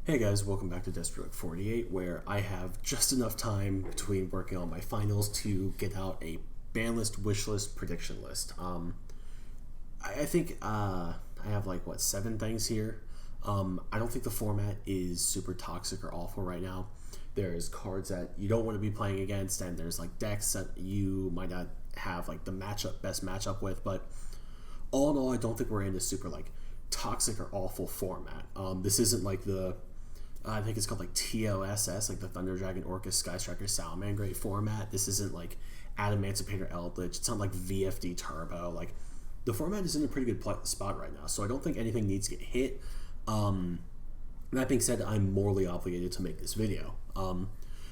Hey guys, welcome back to Desperate 48, where I have just enough time between working on my finals to get out a Banlist wishlist prediction list. I think I have like what 7 things here. I don't think the format is super toxic or awful right now. There's cards that you don't want to be playing against, and there's like decks that you might not have like the best matchup with. But all in all, I don't think we're in a super like toxic or awful format. This isn't like the I think it's called like TOSS, like the Thunder Dragon Orcus Sky Striker Salamangreat format. This isn't like Adamancipator Eldritch. It's not like VFD Turbo. Like the format is in a pretty good spot right now, so I don't think anything needs to get hit. That being said, I'm morally obligated to make this video.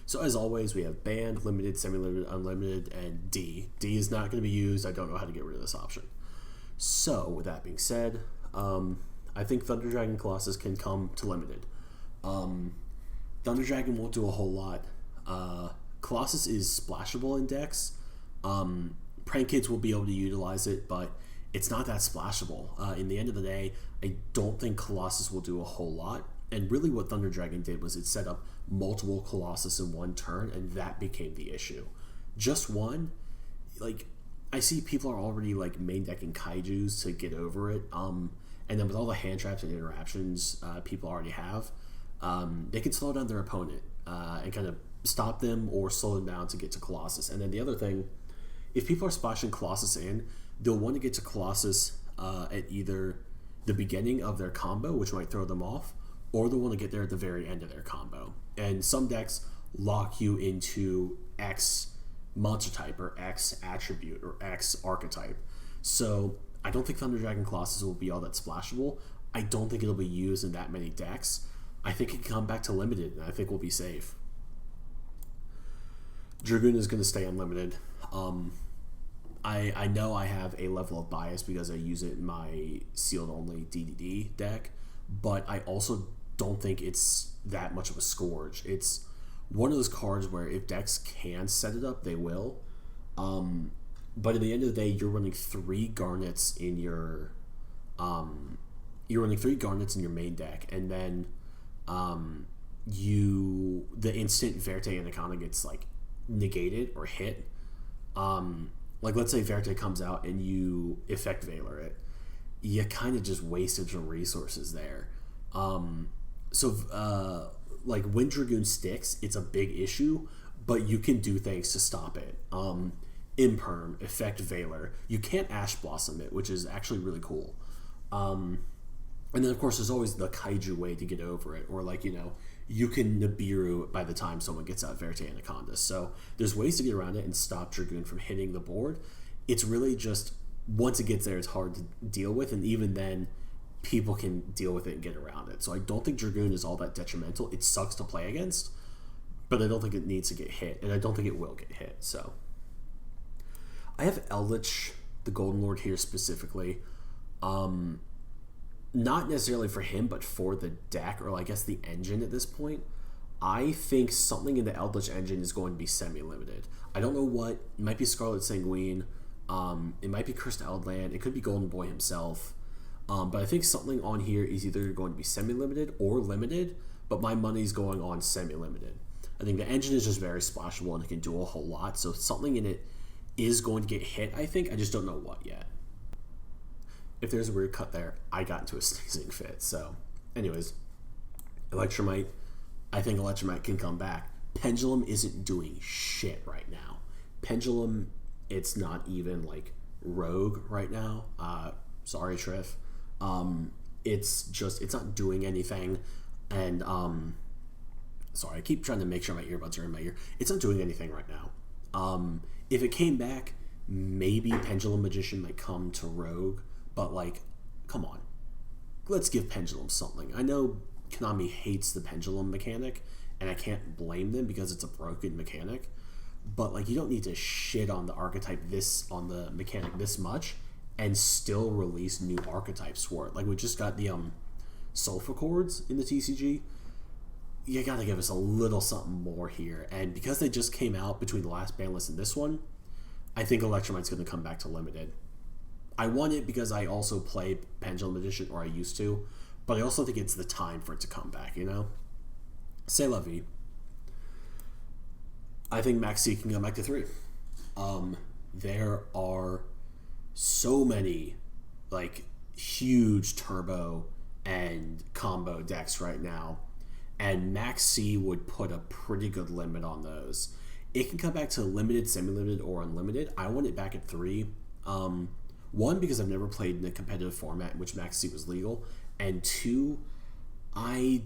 So as always, we have banned, limited, semi-limited, unlimited, and D. D is not going to be used. I don't know how to get rid of this option. So with that being said, I think Thunder Dragon Colossus can come to limited. Thunder Dragon won't do a whole lot. Colossus is splashable in decks. Prank Kids will be able to utilize it, but it's not that splashable. In the end of the day, I don't think Colossus will do a whole lot. And really what Thunder Dragon did was it set up multiple Colossus in one turn, and that became the issue. Just one, like, I see people are already like main decking Kaijus to get over it. And then with all the hand traps and interactions people already have, they can slow down their opponent and kind of stop them or slow them down to get to Colossus. And then the other thing, if people are splashing Colossus in, they'll want to get to Colossus at either the beginning of their combo, which might throw them off, or they'll want to get there at the very end of their combo. And some decks lock you into X monster type or X attribute or X archetype. So I don't think Thunder Dragon Colossus will be all that splashable. I don't think it'll be used in that many decks. I think it can come back to limited, and I think we'll be safe. Dragoon is going to stay unlimited. I know I have a level of bias because I use it in my sealed only DDD deck, but I also don't think it's that much of a scourge. It's one of those cards where if decks can set it up, they will. But at the end of the day, you're running 3 Garnets in your main deck, and then the instant Verte Anaconda gets like negated or hit. Like let's say Verte comes out and you effect Valor it, you kind of just wasted some resources there. Like when Dragoon sticks, it's a big issue, but you can do things to stop it. Imperm, effect Valor. You can't Ash Blossom it, which is actually really cool. And then of course there's always the Kaiju way to get over it, or like, you can Nibiru by the time someone gets out Verte Anaconda. So there's ways to get around it and stop Dragoon from hitting the board. It's really just once it gets there, it's hard to deal with, and even then people can deal with it and get around it. So I don't think Dragoon is all that detrimental. It sucks to play against, but I don't think it needs to get hit, and I don't think it will get hit. So I have Eldritch, the Golden Lord here specifically. Not necessarily for him, but for the deck, or I guess the engine at this point. I think something in the Eldritch engine is going to be semi-limited. I don't know what. It might be Scarlet Sanguine. It might be Cursed Eldland. It could be Golden Boy himself. But I think something on here is either going to be semi-limited or limited, but my money's going on semi-limited. I think the engine is just very splashable and it can do a whole lot, so something in it is going to get hit, I think. I just don't know what yet. If there's a weird cut there, I got into a sneezing fit. So, anyways, Electromite. I think Electromite can come back. Pendulum isn't doing shit right now. Pendulum, it's not even like Rogue right now. Sorry, Triff. It's not doing anything. And, sorry, I keep trying to make sure my earbuds are in my ear. It's not doing anything right now. If it came back, maybe Pendulum Magician might come to Rogue. But, come on. Let's give Pendulum something. I know Konami hates the Pendulum mechanic, and I can't blame them because it's a broken mechanic. But, you don't need to shit on the archetype on the mechanic this much and still release new archetypes for it. We just got the Sulfur Chords in the TCG. You gotta give us a little something more here. And because they just came out between the last ban list and this one, I think Electromite's gonna come back to limited. I want it because I also play Pendulum Edition, or I used to, but I also think it's the time for it to come back, you know? C'est la vie. I think Max C can come back to 3. There are so many, like, huge turbo and combo decks right now, and Max C would put a pretty good limit on those. It can come back to limited, semi-limited, or unlimited. I want it back at 3. One, because I've never played in a competitive format in which Max C was legal, and 2, I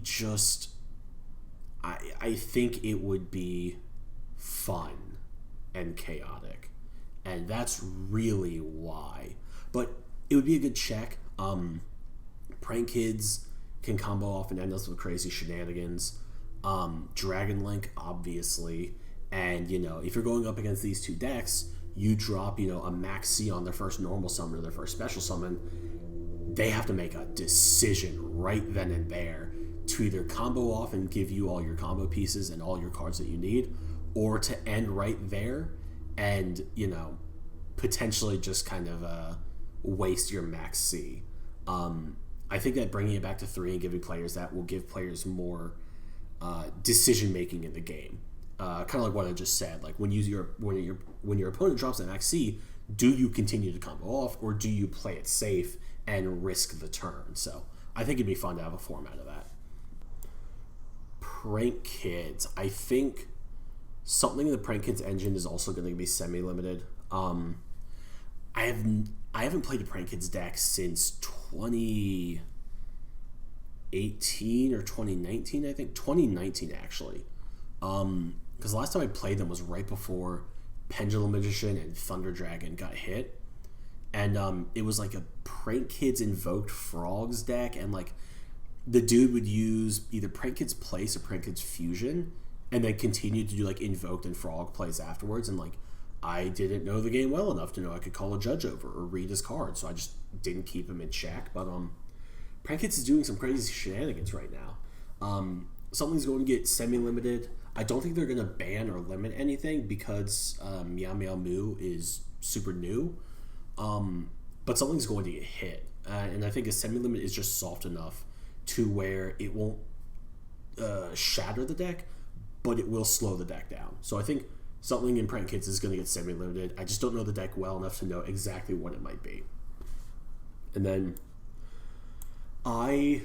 think it would be fun and chaotic, and that's really why. But it would be a good check. Prank Kids can combo off and end us with crazy shenanigans. Dragon Link, obviously, and if you're going up against these 2 decks, you drop a Max C on their first normal summon or their first special summon, they have to make a decision right then and there to either combo off and give you all your combo pieces and all your cards that you need, or to end right there and, potentially just kind of waste your Max C. I think that bringing it back to 3 and giving players that will give players more decision making in the game. Kind of like what I just said. Like when your opponent drops that Max C, do you continue to combo off or do you play it safe and risk the turn? So I think it'd be fun to have a format of that. Prank Kids. I think something in the Prank Kids engine is also going to be semi-limited. I haven't played a Prank Kids deck since 2018 or 2019, I think. 2019, actually. Because the last time I played them was right before Pendulum Magician and Thunder Dragon got hit. And it was like a Prank Kids Invoked Frogs deck, and like the dude would use either Prank Kids Place or Prank Kids Fusion, and then continue to do like Invoked and Frog plays afterwards. And like I didn't know the game well enough to know I could call a judge over or read his card, so I just didn't keep him in check. But Prank Kids is doing some crazy shenanigans right now. Something's going to get semi-limited. I don't think they're going to ban or limit anything because Meow Meow Moo is super new. But something's going to get hit. And I think a semi-limit is just soft enough to where it won't shatter the deck, but it will slow the deck down. So I think something in Prank Kids is going to get semi-limited. I just don't know the deck well enough to know exactly what it might be. And then I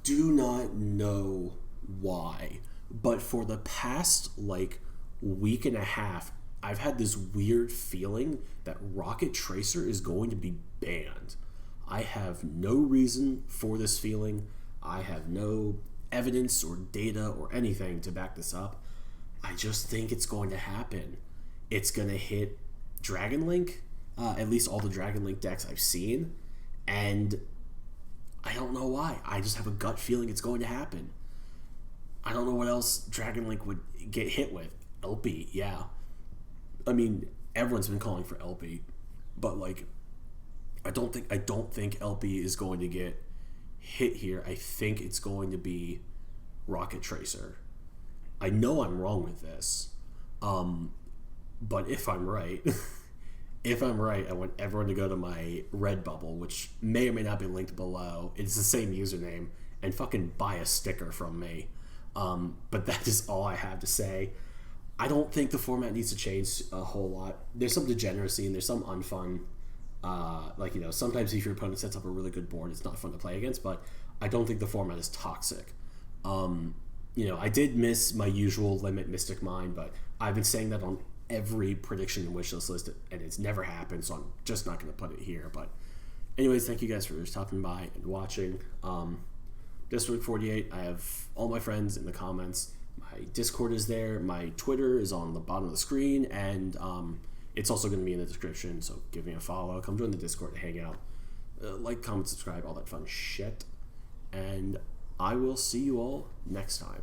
do not know why, but for the past like week and a half, I've had this weird feeling that Rocket Tracer is going to be banned. I have no reason for this feeling. I have no evidence or data or anything to back this up. I just think it's going to happen. It's going to hit Dragon Link, at least all the Dragon Link decks I've seen, and I don't know why. I just have a gut feeling it's going to happen. I don't know what else Dragon Link would get hit with. LP, yeah. I mean, everyone's been calling for LP, but like, I don't think LP is going to get hit here. I think it's going to be Rocket Tracer. I know I'm wrong with this, but if I'm right, I want everyone to go to my Redbubble, which may or may not be linked below. It's the same username, and fucking buy a sticker from me. But that is all I have to say. I don't think the format needs to change a whole lot. There's some degeneracy and there's some unfun. Sometimes if your opponent sets up a really good board, it's not fun to play against, but I don't think the format is toxic. I did miss my usual limit Mystic Mind, but I've been saying that on every prediction and wishlist list, and it's never happened, so I'm just not going to put it here. But anyways, thank you guys for stopping by and watching. District 48, I have all my friends in the comments. My Discord is there. My Twitter is on the bottom of the screen, and it's also going to be in the description, so give me a follow. Come join the Discord to hang out. Like, comment, subscribe, all that fun shit. And I will see you all next time.